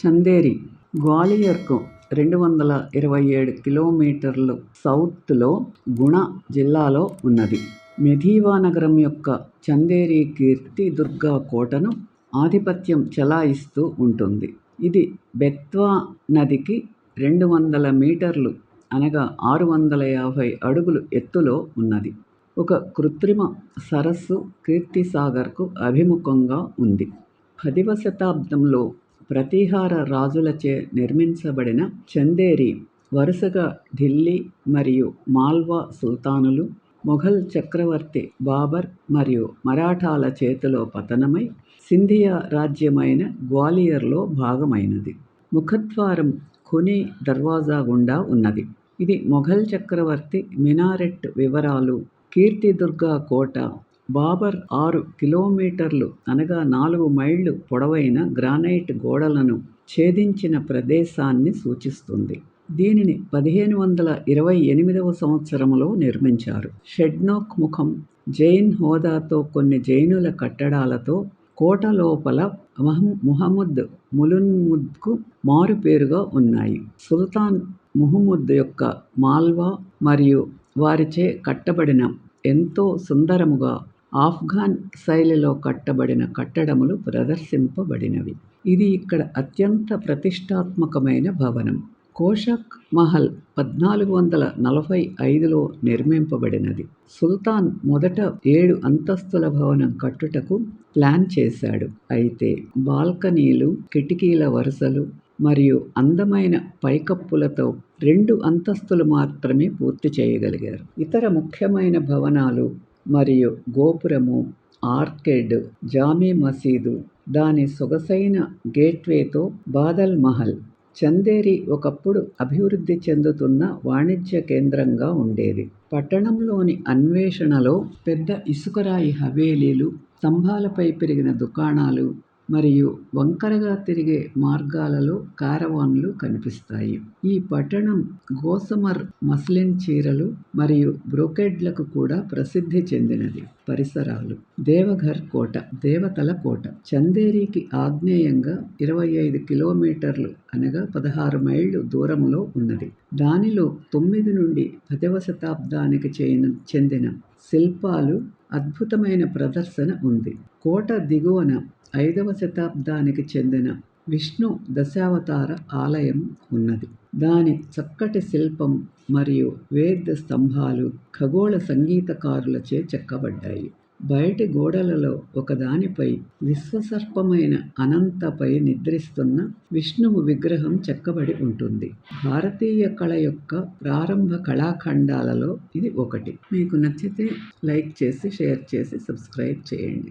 చందేరి గ్వాలియర్కు 227 కిలోమీటర్లు సౌత్లో గుణ జిల్లాలో ఉన్నది. మెధివా నగరం యొక్క చందేరి కీర్తి దుర్గా కోటను ఆధిపత్యం చెలాయిస్తూ ఉంటుంది. ఇది బెత్వా నదికి 200 మీటర్లు అనగా 650 అడుగులు ఎత్తులో ఉన్నది. ఒక కృత్రిమ సరస్సు కీర్తిసాగర్కు అభిముఖంగా ఉంది. 10వ శతాబ్దంలో ప్రతీహార రాజులచే నిర్మించబడిన చందేరి వరుసగా ఢిల్లీ మరియు మాల్వా సుల్తానులు, మొఘల్ చక్రవర్తి బాబర్ మరియు మరాఠాల చేతిలో పతనమై సింధియా రాజ్యమైన గ్వాలియర్లో భాగమైనది. ముఖద్వారం ఖునీ దర్వాజా గుండా ఉన్నది. ఇది మొఘల్ చక్రవర్తి మినారెట్ వివరాలు. కీర్తిదుర్గా కోట బాబర్ 6 కిలోమీటర్లు అనగా 4 మైళ్ళు పొడవైన గ్రానైట్ గోడలను ఛేదించిన ప్రదేశాన్ని సూచిస్తుంది. దీనిని 1528వ సంవత్సరంలో నిర్మించారు. షెడ్నోక్ ముఖం, జైన్ హోదాతో కొన్ని జైనుల కట్టడాలతో కోట లోపల ముహమ్మద్ ములున్ముద్కు మారుపేరుగా ఉన్నాయి. సుల్తాన్ ముహమ్మద్ యొక్క మాల్వా మరియు వారిచే కట్టబడిన ఎంతో సుందరముగా ఆఫ్ఘన్ శైలిలో కట్టబడిన కట్టడములు ప్రదర్శింపబడినవి. ఇది ఇక్కడ అత్యంత ప్రతిష్టాత్మకమైన భవనం. కోషక్ మహల్ 1445లో నిర్మింపబడినది. సుల్తాన్ మొదట 7 అంతస్తుల భవనం కట్టుటకు ప్లాన్ చేశాడు. అయితే బాల్కనీలు, కిటికీల వరుసలు మరియు అందమైన పైకప్పులతో 2 అంతస్తులు మాత్రమే పూర్తి చేయగలిగారు. ఇతర ముఖ్యమైన భవనాలు మరియు గోపురము, ఆర్కేడ్, జామీ మసీదు, దాని సొగసైన గేట్వేతో బాదల్ మహల్. చందేరి ఒకప్పుడు అభివృద్ధి చెందుతున్న వాణిజ్య కేంద్రంగా ఉండేది. పట్టణంలోని అన్వేషణలో పెద్ద ఇసుకరాయి హవేలీలు, స్తంభాలపై పెరిగిన దుకాణాలు మరియు వంకరగా తిరిగే మార్గాలలో కారవాన్లు కనిపిస్తాయి. ఈ పట్టణం గోసమర్ మస్లిన్ చీరలు మరియు బ్రోకెడ్లకు కూడా ప్రసిద్ధి చెందినది. పరిసరాలు: దేవఘర్ కోట, దేవతల కోట చందేరికి ఆగ్నేయంగా 25 కిలోమీటర్లు అనగా 16 మైళ్ళు దూరంలో ఉన్నది. దానిలో 9 నుండి 10వ శతాబ్దానికి చెందిన శిల్పాలు అద్భుతమైన ప్రదర్శన ఉంది. కోట దిగువన 5వ శతాబ్దానికి చెందిన విష్ణు దశావతార ఆలయం ఉన్నది. దాని చక్కటి శిల్పం మరియు వేద్ స్తంభాలు ఖగోళ సంగీతకారులచే చెక్కబడ్డాయి. బయటి గోడలలో ఒకదానిపై విశ్వసర్పమైన అనంతపై నిద్రిస్తున్న విష్ణువు విగ్రహం చెక్కబడి ఉంటుంది. భారతీయ కళ యొక్క ప్రారంభ కళాఖండాలలో ఇది ఒకటి. మీకు నచ్చితే లైక్ చేసి, షేర్ చేసి, సబ్స్క్రైబ్ చేయండి.